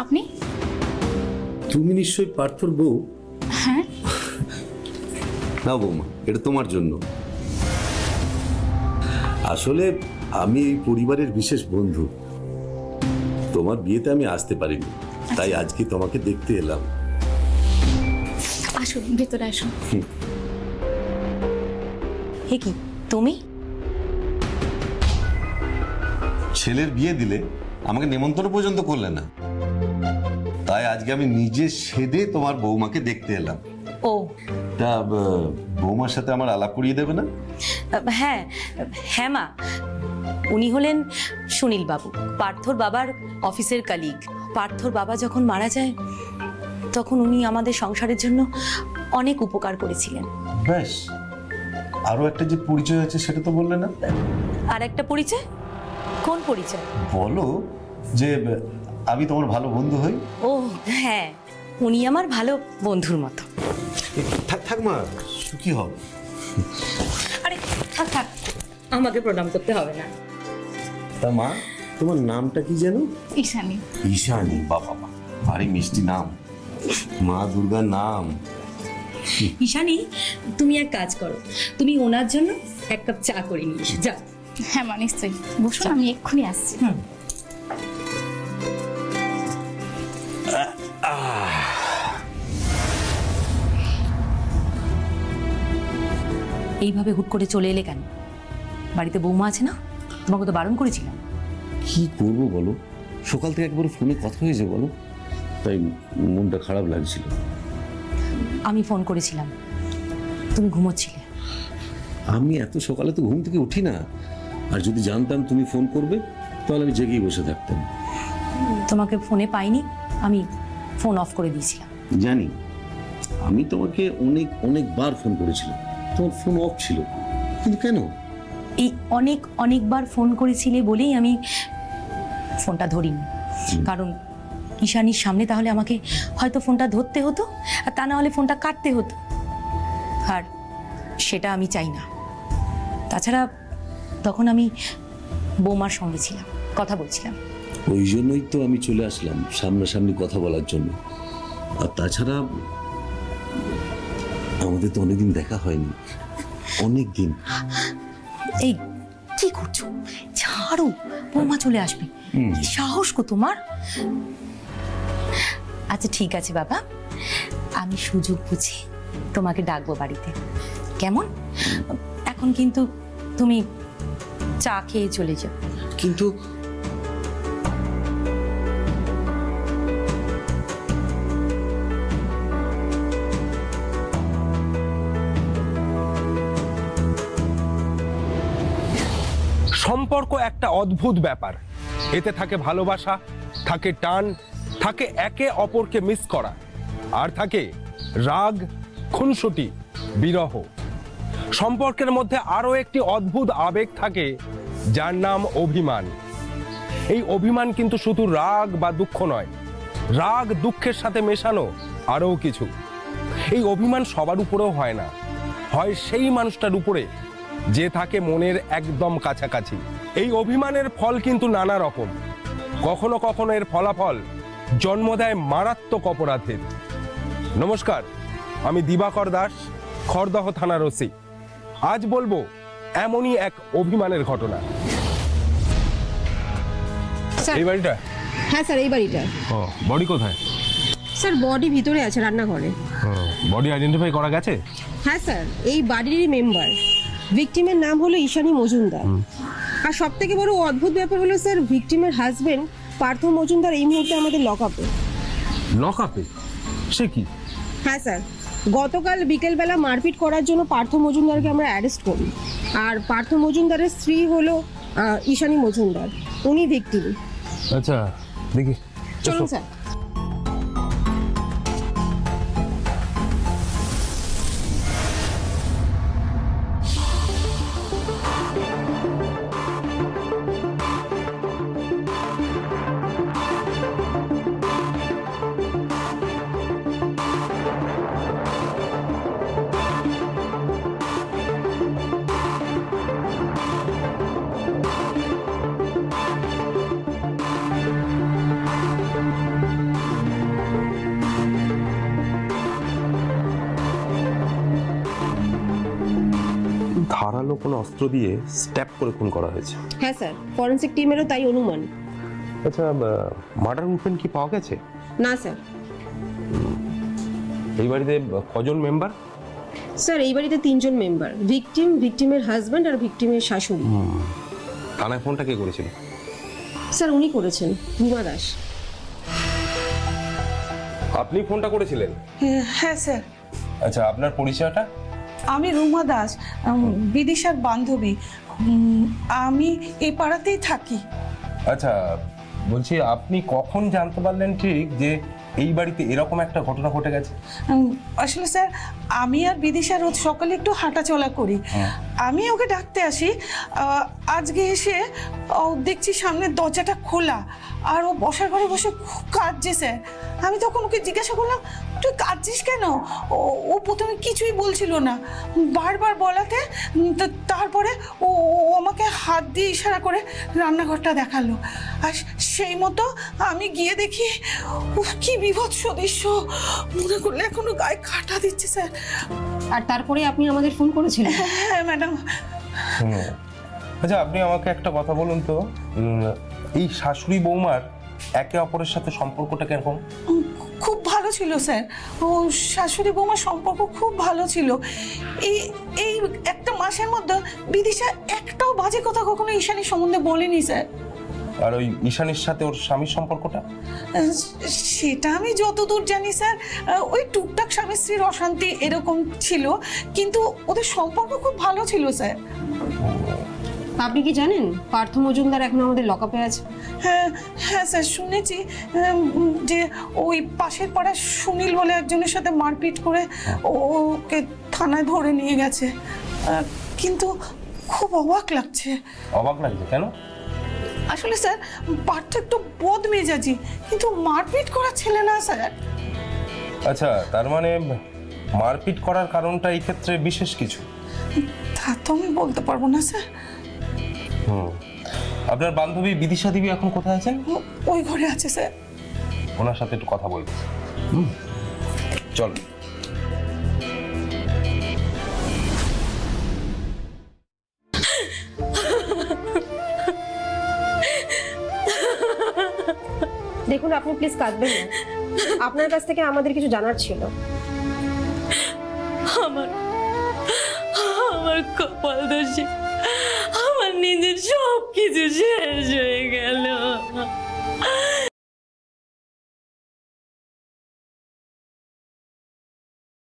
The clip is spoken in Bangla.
আপনি? তুমি নিশ্চয়ই পার্থর বউ? হ্যাঁ। না বৌমা, এটা তোমার জন্য। আসলে আমি এই পরিবারের বিশেষ বন্ধু। তোমার বিয়েতে আমি আসতে পারিনি, তাই আজকে তোমাকে দেখতে এলাম। আসুন, ভেতরে আসুন। হে কি তুমি? ছেলের বিয়ে দিলে আমাকে নেমন্তন্ন পর্যন্ত করলে না, তাই আজকে আমি নিজে সেদে তোমার বৌমাকে দেখতে এলাম। ও তা বৌমার সাথে আমার আলাপ করিয়ে দেবে না? হ্যাঁ হ্যাঁ মা, উনি হলেন সুনীল বাবু, পার্থর বাবার অফিসের কালিগ। পার্থর বাবা যখন মারা যায় তখন উনি আমাদের সংসারের জন্য অনেক উপকার করেছিলেন। বেশ, আরো একটা যে পরিচয় আছে সেটা তো বললে না। আর একটা পরিচয়? কোন পরিচয়? বলো, যে আমি তোমার ভালো বন্ধু হই। ও হ্যাঁ, উনি আমার ভালো বন্ধুর মতো। থাক থাক মা, সুখী হও। আরে থাক থাক, আমাকে প্রণাম করতে হবে না। তা মা, তোমার নামটা কি যেন? ঈশানী। ঈশানী, বাবা মা, ভারী মিষ্টি নাম। মা দুর্গার নাম। ঈশানী, তুমি এক কাজ করো, তুমি ওনার জন্য এক কাপ চা করে নিয়ে এসো, যাও। হ্যাঁ মা, নিশ্চয়ই বসুন, আমি এক্ষুনি আসছি। এইভাবে হুট করে চলে এলে কেন? বাড়িতে বৌমা আছে না? তোমাকে তো বারণ করেছিলাম। কি করবো বলো, সকাল থেকে একবার ফোনে কথা হয়েছে বলো, তাই মনটা খারাপ লাগছিল। আমি ফোন করেছিলাম, তুমি ঘুমোচ্ছিলে। আমি এত সকালে তো ঘুম থেকে উঠি না, আর যদি জানতাম তুমি ফোন করবে তাহলে আমি জেগেই বসে থাকতাম। তোমাকে ফোনে পাইনি, আমি ফোন অফ করে দিয়েছিলাম। জানি, আমি তোমাকে অনেকবার ফোন করেছিলাম, তোমার ফোন অফ ছিল, কিন্তু কেন? এই অনেকবার ফোন করেছিলে বলেই আমি ফোনটা ধরিনি। কারণ ঈশানীর সামনে তাহলে আমাকে হয়তো ফোনটা ধরতে হতো, আর তা না হলে ফোনটা কাটতে হতো, আর সেটা আমি চাই না। তাছাড়া তখন আমি বৌমার সঙ্গে ছিলাম, কথা বলছিলাম। ওই জন্যই তো আমি চলে আসলাম সামনাসামনি কথা বলার জন্য। আর তাছাড়া আমাদের তো অনেকদিন দেখা হয়নি, অনেক দিন। এই কি করছো? ছাড়ো, বৌমা চলে আসবে। কি সাহস গো তোমার! আচ্ছা ঠিক আছে বাবা, আমি সুযোগ বুঝে তোমাকে ডাকবো বাড়িতে, কেমন? এখন কিন্তু তুমি চা খেয়ে চলে যাও। কিন্তু সম্পর্ক একটা অদ্ভুত ব্যাপার। এতে থাকে ভালোবাসা, থাকে টান, থাকে একে অপরকে মিস করা, আর থাকে রাগ, খুনসুটি, বিরহ। সম্পর্কের মধ্যে আরো একটি অদ্ভুত আবেগ থাকে, যার নাম অভিমান। এই অভিমান কিন্তু শুধু রাগ বা দুঃখ নয়, রাগ দুঃখের সাথে মেশানো আরও কিছু। এই অভিমান সবার উপরেও হয় না, হয় সেই মানুষটার উপরে যে থাকে মনের একদম কাছাকাছি। এই অভিমানের ফল কিন্তু নানা রকম। কখনো কখনো এর ফলাফল জন্ম দেয় মারাত্মক অপরাধের। নমস্কার, আমি দিবাকর দাস, খড়দহ থানার ওসি। আজ বলবো এমনই এক অভিমানের ঘটনা। এই বাড়িটা? হ্যাঁ স্যার, এই বাড়িটা। ও, বডি কোথায়? স্যার বডি ভিতরে আছে, রান্নাঘরে। বডি আইডেন্টিফাই করা গেছে? হ্যাঁ স্যার, এই বাড়িরই মেম্বার। ভিকটিমের নাম হলো ঈশানী মজুমদার। আর সব থেকে বড় অদ্ভুত ব্যাপার হলো স্যার, ভিকটিমের হাজবেন্ড পার্থ মজুমদার এই মুহূর্তে আমাদের লকআপে। লকআপে? সে কি? হ্যাঁ স্যার, গতকাল বিকেলবেলা মারপিট করার জন্য পার্থ মজুমদারকে আমরা অ্যারেস্ট করি। আর পার্থ মজুমদারের স্ত্রী হলো ঈশানী মজুমদার, উনি ভিকটিম। আচ্ছা দেখি, চলুন স্যার। ধারালো কোনো অস্ত্র দিয়ে স্ট্যাপ করে খুন করা হয়েছে। হ্যাঁ স্যার, ফরেন্সিক টিমেরও তাই অনুমান। আচ্ছা, মার্ডার উইপেন কি পাওয়া গেছে? না স্যার। এই বাড়িতে কজন মেম্বার? স্যার এই বাড়িতে 3 জন মেম্বার, ভিকটিম, ভিকটিমের হাজব্যান্ড আর ভিকটিমের শাশুড়ি। থানায় ফোনটা কে করেছিল? স্যার উনি করেছেন, রুমা দাস। আপনি ফোনটা করেছিলেন? হ্যাঁ স্যার, আচ্ছা, আপনার পরিচয়টা? আমি রুমা দাস, বিদিশার বান্ধবী। আমি এই পাড়াতেই থাকি। আচ্ছা, বলছি আপনি কখন জানতে পারলেন ঠিক যে এই বাড়িতে এরকম একটা ঘটনা ঘটে গেছে? আসলে স্যার আমি আর বিদিশা রোজ সকালে একটু হাঁটাচলা করি। আমি ওকে ডাকতে আসি, আজকে এসে দেখছি সামনের দরজাটা খোলা আর ও বসার ঘরে বসে খুব কাঁদছে স্যার। আমি তখন ওকে জিজ্ঞাসা করলাম, তুই কাঁদছিস কেন? ও প্রথমে কিছুই বলছিল না, বারবার বলাতে তারপরে ও আমাকে হাত দিয়ে ইশারা করে রান্নাঘরটা দেখালো। আর সেই মতো আমি গিয়ে দেখি কি বিভৎস দৃশ্য, মনে করলে এখনো গায়ে কাঁটা দিচ্ছে স্যার। আর তারপরে আপনি আমাদের ফোন করেছিলেন? হ্যাঁ ম্যাডাম। আচ্ছা, আপনি আমাকে একটা কথা বলুন তো, এই শাশুড়ি বৌমার একে অপরের সাথে সম্পর্কটা কিরকম? খুব ভালো ছিল স্যার, ও শাশুড়ি বৌমার সম্পর্ক খুব ভালো ছিল। এই এই একটা মাসের মধ্যে বিদিশা একটাও বাজে কথা কখনো ঈশানীর সম্বন্ধে বলেনি স্যার। আর ওই ঈশানীর সাথে ওর স্বামীর সম্পর্কটা? সেটা আমি যতদূর জানি স্যার, ওই টুকটাক স্বামী স্ত্রীর অশান্তি এরকম ছিল, কিন্তু ওদের সম্পর্ক খুব ভালো ছিল স্যার। আপনি কি জানেন পার্থ মজুমদার এখন আমাদের লকআপে আছে? হ্যাঁ হ্যাঁ স্যার, শুনেছি যে ওই পাশের পাড়ার সুনীল বলে একজনের সাথে মারপিট করে ওকে থানায় ধরে নিয়ে গেছে। কিন্তু খুব অবাক লাগছে। অবাক লাগছে কেন? আসলে স্যার পার্থ একটু বদমেজাজি, কিন্তু মারপিট করার ছেলে না স্যার। আচ্ছা, তার মানে মারপিট করার কারণটা এই ক্ষেত্রে বিশেষ কিছু? তা তো আমি বলতে পারবো না স্যার। আপনার বান্ধবী বিদিশা দেবী এখন কোথায় আছেন? ওই ঘরে আছে স্যার। ওনার সাথে একটু কথা বলবো। চল। দেখুন আপনি প্লিজ কাঁদবেন না, আপনার কাছ থেকে আমাদের কিছু জানার ছিল। আমার কপাল দোষে আমার নিজের সব কিছু শেষ হয়ে গেল।